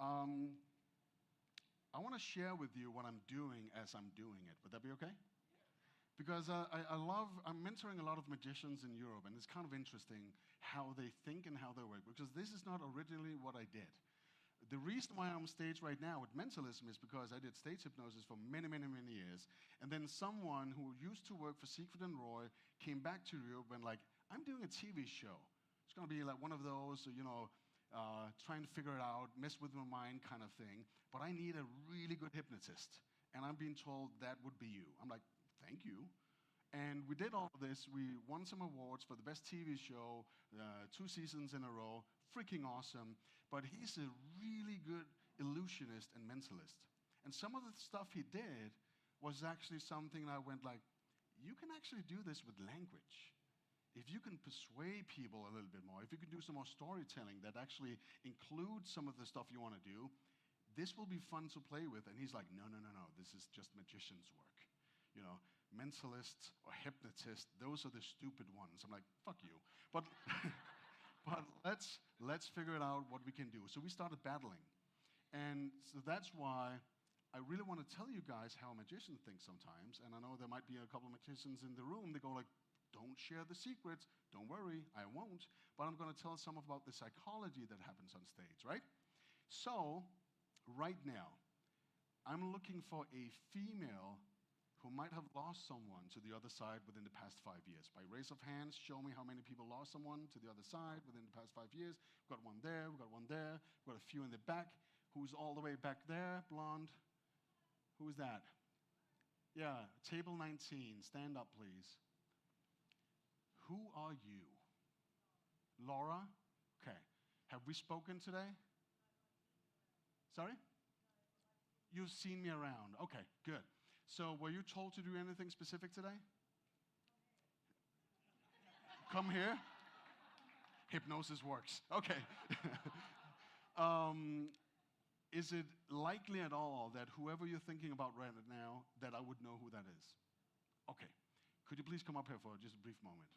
I want to share with you what I'm doing as I'm doing it. Would that be okay? Because I'm mentoring a lot of magicians in Europe, and it's kind of interesting how they think and how they work, because this is not originally what I did. The reason why I'm on stage right now with Mentalism is because I did stage hypnosis for many, many, many years, and then someone who used to work for Siegfried and Roy came back to Europe and like, I'm doing a TV show. It's going to be like one of those, trying to figure it out, mess with my mind kind of thing, but I need a really good hypnotist, and I'm being told that would be you. I'm like, thank you. And we did all of this. We won some awards for the best TV show, 2 seasons in a row. Freaking awesome. But he's a really good illusionist and mentalist. And some of the stuff he did was actually something I went like, you can actually do this with language. If you can persuade people a little bit more, if you can do some more storytelling that actually includes some of the stuff you want to do, this will be fun to play with. And he's like, no, this is just magician's work. Mentalists or hypnotists, those are the stupid ones. I'm like, fuck you. But let's figure it out what we can do. So we started battling. And so that's why I really want to tell you guys how a magician thinks sometimes. And I know there might be a couple of magicians in the room that go like, don't share the secrets. Don't worry, I won't. But I'm going to tell some about the psychology that happens on stage, right? So right now, I'm looking for a female who might have lost someone to the other side within the past 5 years. By raise of hands, show me how many people lost someone to the other side within the past 5 years. We've got one there, we've got one there, we've got a few in the back. Who's all the way back there, blonde? Who is that? Yeah, table 19, stand up please. Who are you? Laura? Okay. Have we spoken today? Sorry? You've seen me around. Okay, good. So were you told to do anything specific today? Come here. Hypnosis works. Okay. Is it likely at all that whoever you're thinking about right now, that I would know who that is? Okay. Could you please come up here for just a brief moment?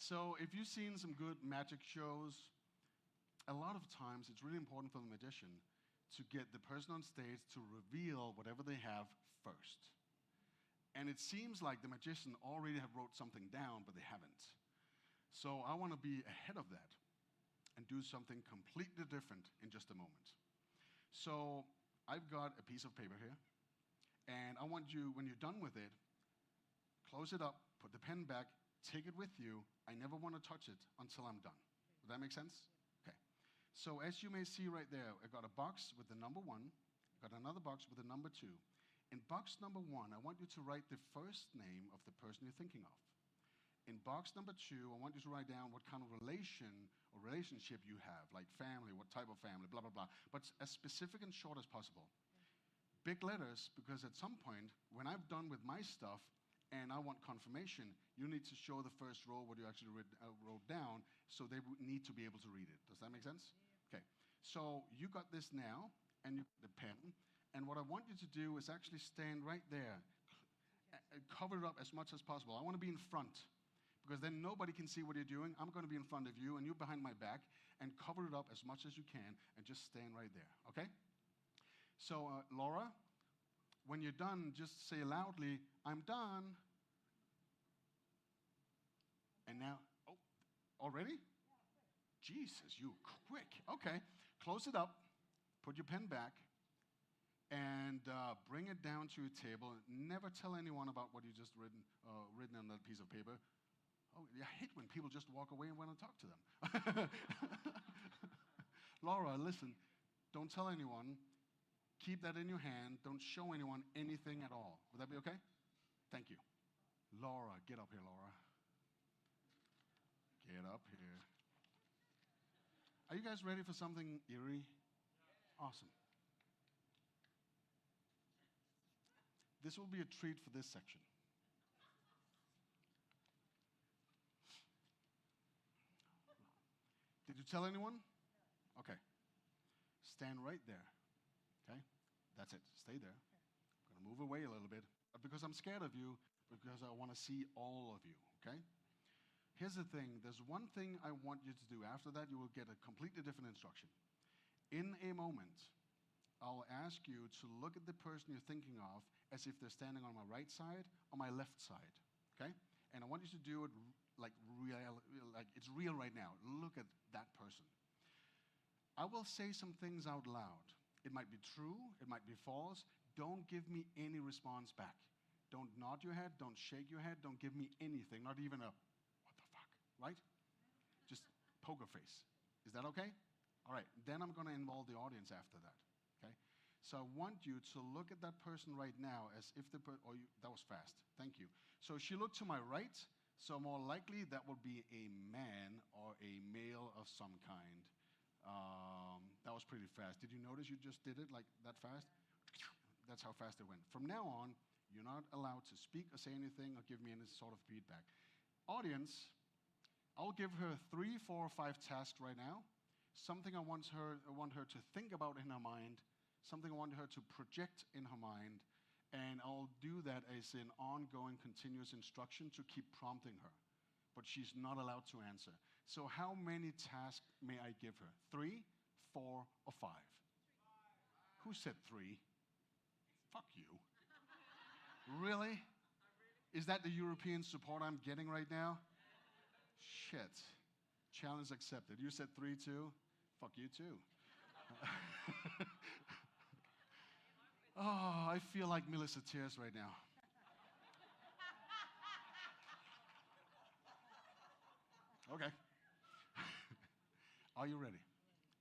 So if you've seen some good magic shows, a lot of times it's really important for the magician to get the person on stage to reveal whatever they have first. And it seems like the magician already have wrote something down, but they haven't. So I want to be ahead of that and do something completely different in just a moment. So I've got a piece of paper here, and I want you, when you're done with it, close it up, put the pen back, take it with you. I never want to touch it until I'm done. Does that make sense? Okay. So as you may see right there, I got a box with the number 1, got another box with the number 2. In box number 1, I want you to write the first name of the person you're thinking of. In box number 2, I want you to write down what kind of relation or relationship you have, like family, what type of family, blah, blah, blah. But as specific and short as possible. Big letters, because at some point, when I've done with my stuff, and I want confirmation, you need to show the first row what you actually wrote down, so they would need to be able to read it. Does that make sense? Yeah. Okay. So you got this now, and you got the pen, and what I want you to do is actually stand right there, cover it up as much as possible. I want to be in front, because then nobody can see what you're doing. I'm going to be in front of you, and you're behind my back, and cover it up as much as you can, and just stand right there, okay? So, Laura, when you're done, just say loudly, I'm done. And now, oh, already? Yeah, Jesus, you quick. Okay, close it up, put your pen back, and bring it down to your table. Never tell anyone about what you just written on that piece of paper. Oh, I hate when people just walk away and want to talk to them. Laura, listen, don't tell anyone. Keep that in your hand. Don't show anyone anything at all. Would that be okay? Thank you. Laura, get up here, Laura. Get up here. Are you guys ready for something eerie? Awesome. This will be a treat for this section. Did you tell anyone? Okay. Stand right there. Okay? That's it. Stay there. I'm going to move away a little bit because I'm scared of you, because I want to see all of you, okay? Here's the thing. There's one thing I want you to do. After that, you will get a completely different instruction. In a moment, I'll ask you to look at the person you're thinking of as if they're standing on my right side or my left side, okay? And I want you to do it like it's real right now. Look at that person. I will say some things out loud. It might be true, it might be false. Don't give me any response back. Don't nod your head, don't shake your head, don't give me anything, not even a, what the fuck, right? Just poker face. Is that okay? All right, then I'm gonna involve the audience after that, okay? So I want you to look at that person right now as if that was fast, thank you. So she looked to my right, so more likely that would be a man or a male of some kind. That was pretty fast. Did you notice you just did it like that fast? That's how fast it went. From now on, you're not allowed to speak or say anything or give me any sort of feedback. Audience, I'll give her 3, 4, or 5 tasks right now. Something I want her to think about in her mind, something I want her to project in her mind, and I'll do that as an ongoing, continuous instruction to keep prompting her. But she's not allowed to answer. So how many tasks may I give her? 3, 4, or 5? Who said 3? Fuck you. Really? Is that the European support I'm getting right now? Shit. Challenge accepted. You said 3 too? Fuck you too. Oh, I feel like Melissa Tears right now. Okay. Are you ready?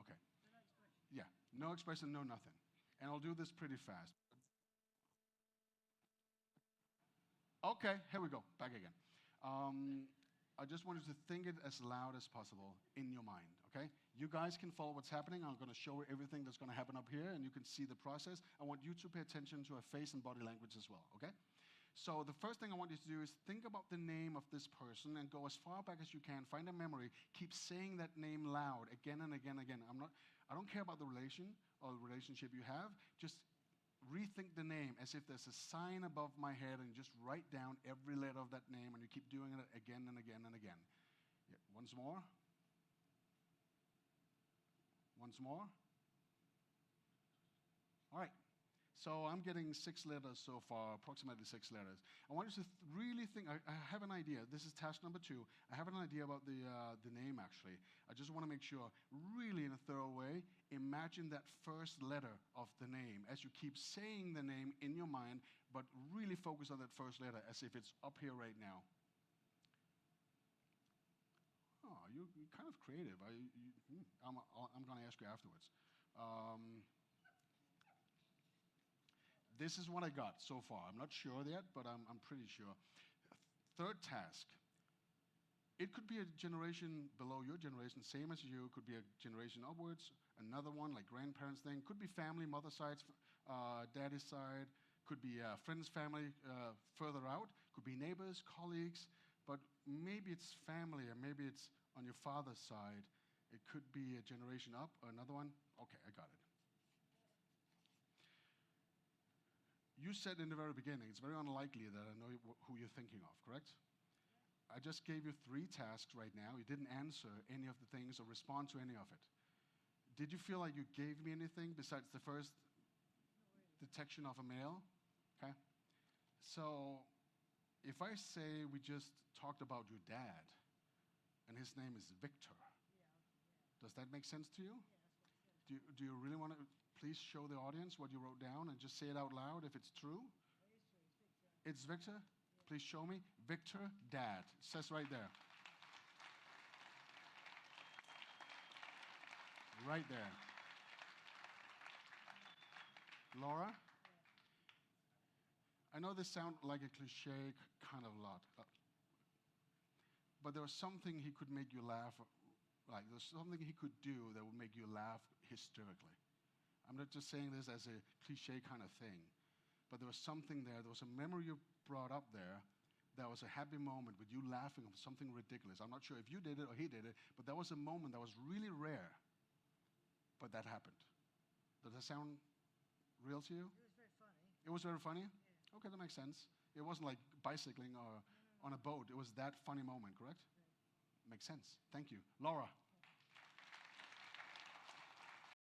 Okay. Yeah, no expression, no nothing. And I'll do this pretty fast. Okay, here we go, back again. I just want you to think it as loud as possible in your mind, okay? You guys can follow what's happening. I'm gonna show everything that's gonna happen up here, and you can see the process. I want you to pay attention to her face and body language as well, okay? So the first thing I want you to do is think about the name of this person and go as far back as you can, find a memory, keep saying that name loud again and again and again. I don't care about the relation or the relationship you have, just rethink the name as if there's a sign above my head and just write down every letter of that name and you keep doing it again and again and again. Yeah, once more. Once more. All right. So I'm getting 6 letters so far, approximately 6 letters. I want you to really think, I have an idea. This is task number 2. I have an idea about the name, actually. I just want to make sure, really in a thorough way, imagine that first letter of the name as you keep saying the name in your mind, but really focus on that first letter as if it's up here right now. Oh, you're kind of creative. I'm going to ask you afterwards. This is what I got so far. I'm not sure yet, but I'm pretty sure. Third task. It could be a generation below your generation, same as you. It could be a generation upwards. Another one, like grandparents thing. Could be family, mother's side, daddy's side. Could be friends' family further out. Could be neighbors, colleagues. But maybe it's family, or maybe it's on your father's side. It could be a generation up, or another one. Okay, I got it. You said in the very beginning, it's very unlikely that I know who you're thinking of, correct? I just gave you 3 tasks right now. You didn't answer any of the things or respond to any of it. Did you feel like you gave me anything besides the first detection of a male? Okay. So if I say we just talked about your dad, and his name is Victor, does that make sense to you? Do you really want to please show the audience what you wrote down and just say it out loud if it's true? It's Victor? Please show me. Victor, dad. It says right there. Right there. Laura? I know this sounds like a cliche kind of lot, but there was something he could make you laugh. Like there's something he could do that would make you laugh hysterically. I'm not just saying this as a cliche kind of thing, but there was something there. There was a memory you brought up there. That was a happy moment with you laughing at something ridiculous. I'm not sure if you did it or he did it, but that was a moment that was really rare. But that happened. Does that sound real to you? It was very funny. It was very funny? Okay, that makes sense. It wasn't like bicycling or on a boat. It was that funny moment, correct? Makes sense. Thank you. Laura.